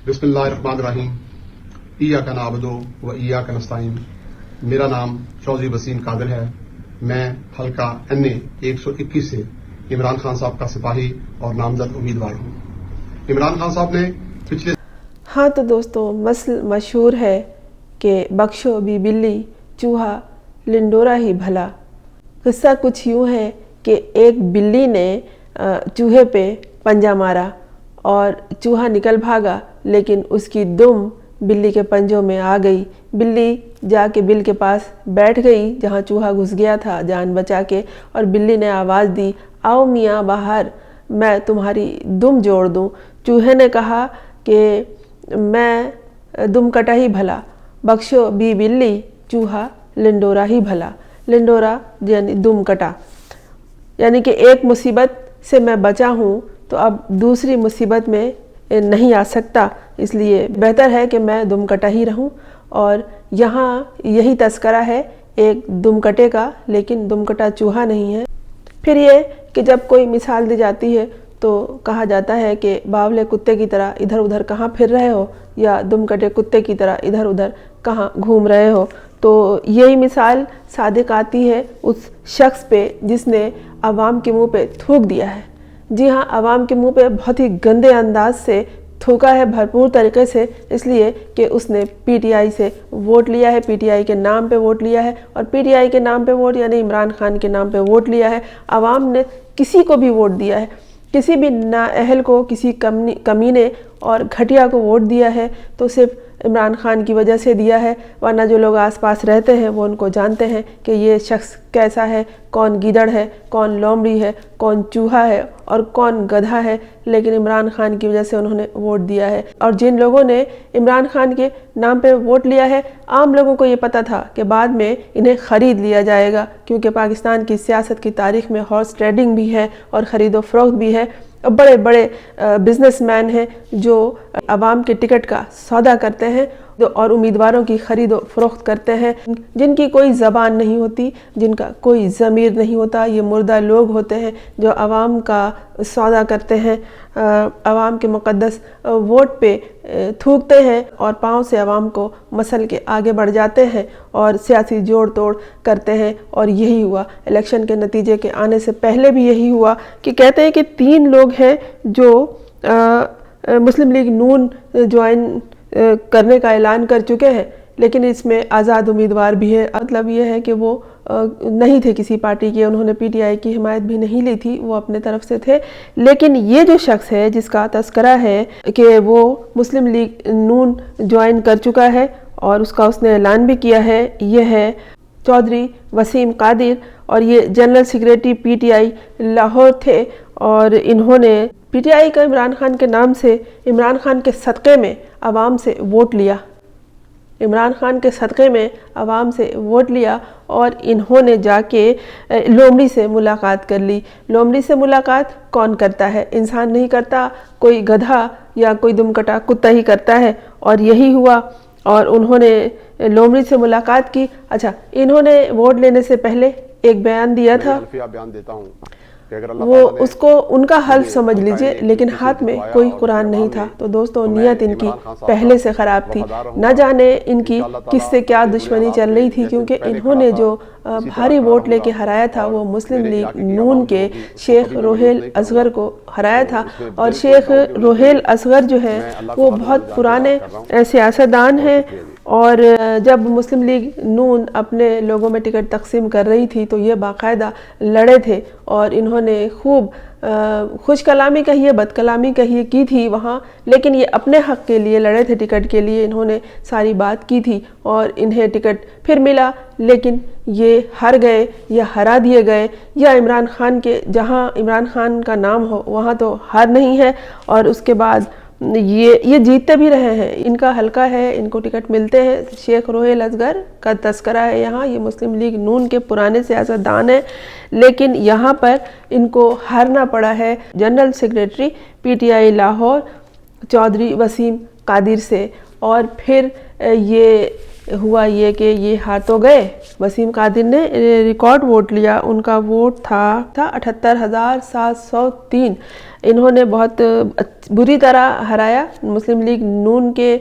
بسم اللہ الرحمن الرحیم ایاک نعبد و ایاک نستعین۔ میرا نام چودھری وسیم قادر ہے۔ میں حلقہ NA 121 سے عمران خان صاحب کا سپاہی اور نامزد امیدوار ہوں۔ عمران خان صاحب نے پچھلے ہاں تو دوستو، مثل مشہور ہے کہ بخشو بھی بلی چوہا لنڈورا ہی بھلا۔ قصہ کچھ یوں ہے کہ ایک بلی نے چوہے پہ پنجہ مارا اور چوہا نکل بھاگا، لیکن اس کی دم بلی کے پنجوں میں آ گئی۔ بلی جا کے بل کے پاس بیٹھ گئی جہاں چوہا گھس گیا تھا جان بچا کے، اور بلی نے آواز دی، آؤ میاں باہر، میں تمہاری دم جوڑ دوں۔ چوہے نے کہا کہ میں دم کٹا ہی بھلا، بخشو بھی بلی چوہا لنڈورا ہی بھلا۔ لنڈورا یعنی دم کٹا، یعنی کہ ایک مصیبت سے میں بچا ہوں تو اب دوسری مصیبت میں نہیں آ سکتا، اس لیے بہتر ہے کہ میں دم کٹا ہی رہوں۔ اور یہاں یہی تذکرہ ہے ایک دم کٹے کا، لیکن دم کٹا چوہا نہیں ہے۔ پھر یہ کہ جب کوئی مثال دی جاتی ہے تو کہا جاتا ہے کہ باولے کتے کی طرح ادھر ادھر کہاں پھر رہے ہو، یا دم کٹے کتے کی طرح ادھر ادھر کہاں گھوم رہے ہو۔ تو یہی مثال صادق آتی ہے اس شخص پہ جس نے عوام کے منہ پہ تھوک دیا ہے۔ جی ہاں، عوام کے منہ پہ بہت ہی گندے انداز سے تھوکا ہے، بھرپور طریقے سے، اس لیے کہ اس نے پی ٹی آئی سے ووٹ لیا ہے، پی ٹی آئی کے نام پہ ووٹ لیا ہے، اور پی ٹی آئی کے نام پہ ووٹ یعنی عمران خان کے نام پہ ووٹ لیا ہے۔ عوام نے کسی کو بھی ووٹ دیا ہے، کسی بھی نااہل کو، کسی کمینے اور گھٹیا کو ووٹ دیا ہے تو صرف عمران خان کی وجہ سے دیا ہے، ورنہ جو لوگ آس پاس رہتے ہیں وہ ان کو جانتے ہیں کہ یہ شخص کیسا ہے، کون گیدڑ ہے، کون لومڑی ہے، کون چوہا ہے اور کون گدھا ہے، لیکن عمران خان کی وجہ سے انہوں نے ووٹ دیا ہے۔ اور جن لوگوں نے عمران خان کے نام پہ ووٹ لیا ہے، عام لوگوں کو یہ پتہ تھا کہ بعد میں انہیں خرید لیا جائے گا، کیونکہ پاکستان کی سیاست کی تاریخ میں ہارس ٹریڈنگ بھی ہے اور خرید و فروخت بھی ہے۔ بڑے بڑے بزنس مین ہیں جو عوام کے ٹکٹ کا سودا کرتے ہیں اور امیدواروں کی خرید و فروخت کرتے ہیں، جن کی کوئی زبان نہیں ہوتی، جن کا کوئی ضمیر نہیں ہوتا۔ یہ مردہ لوگ ہوتے ہیں جو عوام کا سودا کرتے ہیں، عوام کے مقدس ووٹ پہ تھوکتے ہیں اور پاؤں سے عوام کو مسل کے آگے بڑھ جاتے ہیں اور سیاسی جوڑ توڑ کرتے ہیں۔ اور یہی ہوا الیکشن کے نتیجے کے آنے سے پہلے بھی یہی ہوا کہ کہتے ہیں کہ 3 لوگ ہیں جو مسلم لیگ نون جوائن کرنے کا اعلان کر چکے ہیں، لیکن اس میں آزاد امیدوار بھی ہے۔ مطلب یہ ہے کہ وہ نہیں تھے کسی پارٹی کے، انہوں نے پی ٹی آئی کی حمایت بھی نہیں لی تھی، وہ اپنے طرف سے تھے۔ لیکن یہ جو شخص ہے جس کا تذکرہ ہے کہ وہ مسلم لیگ نون جوائن کر چکا ہے اور اس نے اعلان بھی کیا ہے، یہ ہے چودھری وسیم قادر، اور یہ general secretary P T I Lahore تھے، اور انہوں نے پی ٹی آئی کا عمران خان کے نام سے، عمران خان کے صدقے میں عوام سے ووٹ لیا، عمران خان کے صدقے میں عوام سے ووٹ لیا، اور انہوں نے جا کے لومڑی سے ملاقات کر لی۔ لومڑی سے ملاقات کون کرتا ہے؟ انسان نہیں کرتا، کوئی گدھا یا کوئی دم کٹا کتا ہی کرتا ہے، اور یہی ہوا۔ اور انہوں نے لومڑی سے ملاقات کی۔ اچھا، انہوں نے ووٹ لینے سے پہلے ایک بیان دیا تھا، وہ اس کو ان کا حلف سمجھ لیجئے، لیکن ہاتھ میں کوئی قرآن نہیں تھا۔ تو دوستو، نیت ان کی پہلے سے خراب تھی، نہ جانے ان کی کس سے کیا دشمنی چل رہی تھی، کیونکہ انہوں نے جو بھاری ووٹ لے کے ہرایا تھا وہ مسلم لیگ نون کے شیخ روہیل اصغر کو ہرایا تھا، اور شیخ روہیل اصغر جو ہے وہ بہت پرانے سیاستدان ہیں، اور جب مسلم لیگ نون اپنے لوگوں میں ٹکٹ تقسیم کر رہی تھی تو یہ باقاعدہ لڑے تھے، اور انہوں نے خوب خوش کلامی کہیے، بد کلامی کہیے کی تھی وہاں، لیکن یہ اپنے حق کے لیے لڑے تھے، ٹکٹ کے لیے انہوں نے ساری بات کی تھی، اور انہیں ٹکٹ پھر ملا، لیکن یہ ہار گئے یا ہرا دیے گئے، یا عمران خان کے جہاں عمران خان کا نام ہو وہاں تو ہار نہیں ہے، اور اس کے بعد یہ جیتتے بھی رہے ہیں۔ ان کا حلقہ ہے، ان کو ٹکٹ ملتے ہیں۔ شیخ روہیل اصغر کا تذکرہ ہے یہاں، یہ مسلم لیگ نون کے پرانے سیاستدان ہیں، لیکن یہاں پر ان کو ہارنا پڑا ہے general secretary P T I Lahore Chaudhry Waseem Qadir سے۔ اور پھر یہ ہوا یہ کہ یہ ہار تو گئے. وسیم قادر نے ریکارڈ ووٹ لیا. ان کا ووٹ تھا 78,703. انہوں نے بہت بری طرح ہرایا مسلم لیگ نون کے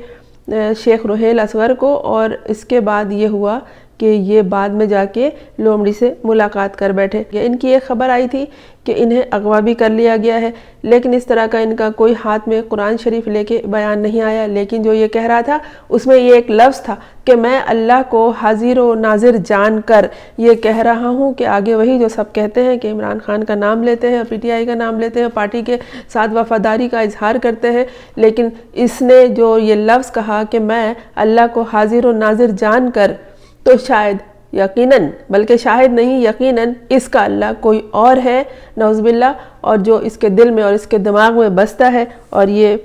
شیخ روحیل اصغر کو. اور اس کے بعد یہ ہوا کہ یہ بعد میں جا کے لومڑی سے ملاقات کر بیٹھے. ان کی ایک خبر آئی تھی کہ انہیں اغوا بھی کر لیا گیا ہے، لیکن اس طرح کا ان کا کوئی ہاتھ میں قرآن شریف لے کے بیان نہیں آیا. لیکن جو یہ کہہ رہا تھا اس میں یہ ایک لفظ تھا کہ میں اللہ کو حاضر و ناظر جان کر یہ کہہ رہا ہوں کہ آگے وہی جو سب کہتے ہیں کہ عمران خان کا نام لیتے ہیں، پی ٹی آئی کا نام لیتے ہیں، پارٹی کے ساتھ وفاداری کا اظہار کرتے ہیں، لیکن اس نے جو یہ لفظ کہا کہ میں اللہ کو حاضر و ناظر جان کر، تو شاید یقیناً، بلکہ شاہد نہیں یقیناً اس کا اللہ کوئی اور ہے نعوذ باللہ، اور جو اس کے دل میں اور اس کے دماغ میں بستا ہے. اور یہ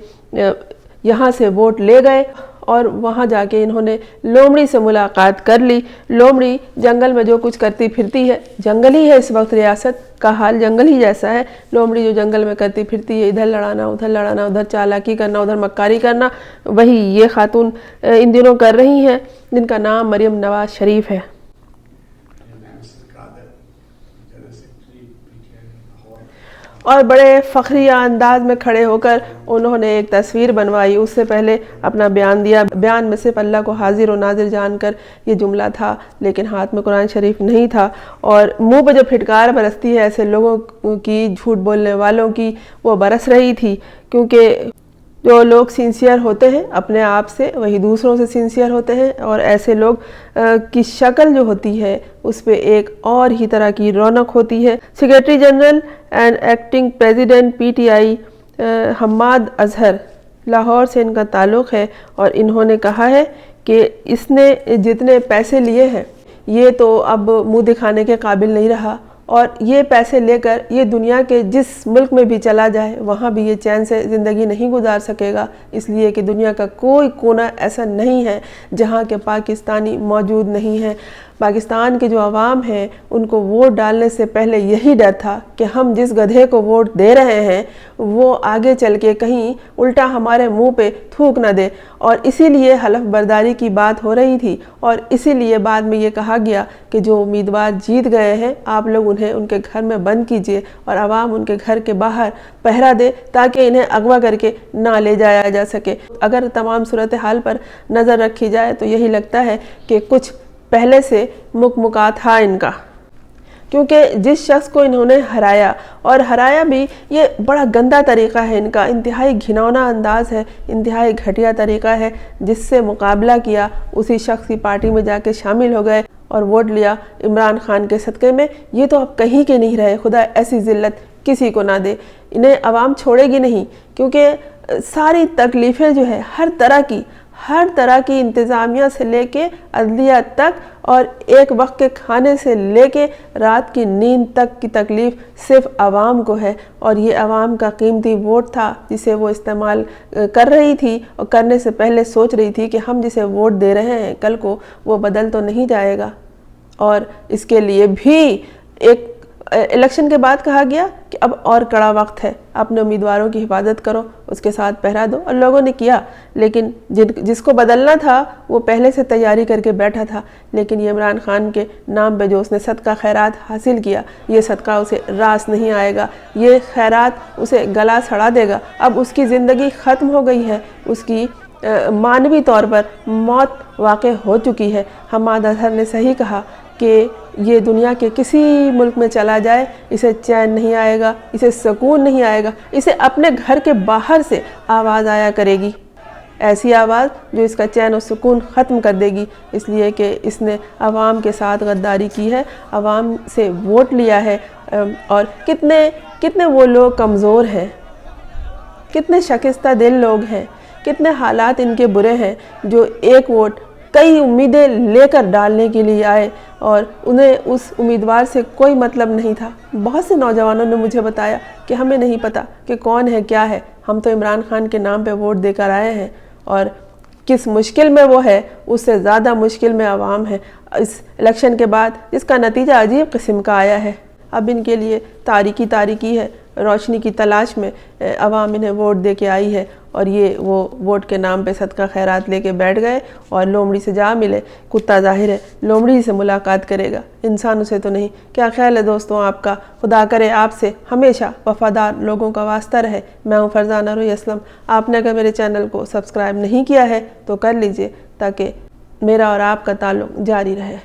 یہاں سے ووٹ لے گئے اور وہاں جا کے انہوں نے لومڑی سے ملاقات کر لی. لومڑی جنگل میں جو کچھ کرتی پھرتی ہے، جنگل ہی ہے اس وقت، ریاست کا حال جنگل ہی جیسا ہے. لومڑی جو جنگل میں کرتی پھرتی ہے، ادھر لڑانا ادھر چالاکی کرنا، ادھر مکاری کرنا، وہی یہ خاتون ان دنوں کر رہی ہیں، جن کا نام مریم نواز شریف ہے. اور بڑے فخریہ انداز میں کھڑے ہو کر انہوں نے ایک تصویر بنوائی. اس سے پہلے اپنا بیان دیا. بیان میں صرف اللہ کو حاضر و ناظر جان کر یہ جملہ تھا، لیکن ہاتھ میں قرآن شریف نہیں تھا. اور منہ پہ جو پھٹکار برستی ہے ایسے لوگوں کی، جھوٹ بولنے والوں کی، وہ برس رہی تھی. کیونکہ جو لوگ سنسیئر ہوتے ہیں اپنے آپ سے، وہی دوسروں سے سنسیئر ہوتے ہیں. اور ایسے لوگ کی شکل جو ہوتی ہے اس پہ ایک اور ہی طرح کی رونق ہوتی ہے. Secretary general and acting president P T آئی حماد اظہر، لاہور سے ان کا تعلق ہے، اور انہوں نے کہا ہے کہ اس نے جتنے پیسے لیے ہیں یہ تو اب منہ دکھانے کے قابل نہیں رہا، اور یہ پیسے لے کر یہ دنیا کے جس ملک میں بھی چلا جائے وہاں بھی یہ چین سے زندگی نہیں گزار سکے گا. اس لیے کہ دنیا کا کوئی کونا ایسا نہیں ہے جہاں کے پاکستانی موجود نہیں ہیں. پاکستان کے جو عوام ہیں ان کو ووٹ ڈالنے سے پہلے یہی ڈر تھا کہ ہم جس گدھے کو ووٹ دے رہے ہیں وہ آگے چل کے کہیں الٹا ہمارے منہ پہ تھوک نہ دے. اور اسی لیے حلف برداری کی بات ہو رہی تھی، اور اسی لیے بعد میں یہ کہا گیا کہ جو امیدوار جیت گئے ہیں آپ لوگ انہیں ان کے گھر میں بند کیجئے اور عوام ان کے گھر کے باہر پہرا دے تاکہ انہیں اغوا کر کے نہ لے جایا جا سکے. اگر تمام صورتحال پر نظر رکھی جائے تو یہی لگتا ہے کہ کچھ پہلے سے مکمکا تھا ان کا، کیونکہ جس شخص کو انہوں نے ہرایا بھی یہ بڑا گندا طریقہ ہے ان کا، انتہائی گھناؤنا انداز ہے، انتہائی گھٹیا طریقہ ہے. جس سے مقابلہ کیا اسی شخص کی پارٹی میں جا کے شامل ہو گئے اور ووٹ لیا عمران خان کے صدقے میں. یہ تو اب کہیں کے نہیں رہے. خدا ایسی ذلت کسی کو نہ دے. انہیں عوام چھوڑے گی نہیں، کیونکہ ساری تکلیفیں جو ہے ہر طرح کی انتظامیہ سے لے کے عدلیہ تک، اور ایک وقت کے کھانے سے لے کے رات کی نیند تک کی تکلیف صرف عوام کو ہے. اور یہ عوام کا قیمتی ووٹ تھا جسے وہ استعمال کر رہی تھی، اور کرنے سے پہلے سوچ رہی تھی کہ ہم جسے ووٹ دے رہے ہیں کل کو وہ بدل تو نہیں جائے گا. اور اس کے لیے بھی ایک الیکشن کے بعد کہا گیا کہ اب اور کڑا وقت ہے، اپنے امیدواروں کی حفاظت کرو، اس کے ساتھ پہرا دو. اور لوگوں نے کیا، لیکن جس کو بدلنا تھا وہ پہلے سے تیاری کر کے بیٹھا تھا. لیکن یہ عمران خان کے نام پہ جو اس نے صدقہ خیرات حاصل کیا، یہ صدقہ اسے راس نہیں آئے گا، یہ خیرات اسے گلا سڑا دے گا. اب اس کی زندگی ختم ہو گئی ہے، اس کی معنوی طور پر موت واقع ہو چکی ہے. حماد اظہر نے صحیح کہا کہ یہ دنیا کے کسی ملک میں چلا جائے اسے چین نہیں آئے گا، اسے سکون نہیں آئے گا، اسے اپنے گھر کے باہر سے آواز آیا کرے گی، ایسی آواز جو اس کا چین و سکون ختم کر دے گی. اس لیے کہ اس نے عوام کے ساتھ غداری کی ہے، عوام سے ووٹ لیا ہے. اور کتنے وہ لوگ کمزور ہیں، کتنے شکستہ دل لوگ ہیں، کتنے حالات ان کے برے ہیں جو ایک ووٹ کئی امیدیں لے کر ڈالنے کے لیے آئے اور انہیں اس امیدوار سے کوئی مطلب نہیں تھا. بہت سے نوجوانوں نے مجھے بتایا کہ ہمیں نہیں پتا کہ کون ہے کیا ہے، ہم تو عمران خان کے نام پہ ووٹ دے کر آئے ہیں. اور کس مشکل میں وہ ہے، اس سے زیادہ مشکل میں عوام ہے اس الیکشن کے بعد، جس کا نتیجہ عجیب قسم کا آیا ہے. اب ان کے لیے تاریکی ہے. روشنی کی تلاش میں عوام انہیں ووٹ دے کے آئی ہے، اور یہ وہ ووٹ کے نام پہ صدقہ خیرات لے کے بیٹھ گئے اور لومڑی سے جا ملے۔ کتا ظاہر ہے لومڑی سے ملاقات کرے گا، انسانوں سے تو نہیں۔ کیا خیال ہے دوستوں آپ کا؟ خدا کرے آپ سے ہمیشہ وفادار لوگوں کا واسطہ رہے۔ میں ہوں فرزانہ روی اسلم۔ آپ نے اگر میرے چینل کو سبسکرائب نہیں کیا ہے تو کر لیجئے تاکہ میرا اور آپ کا تعلق جاری رہے۔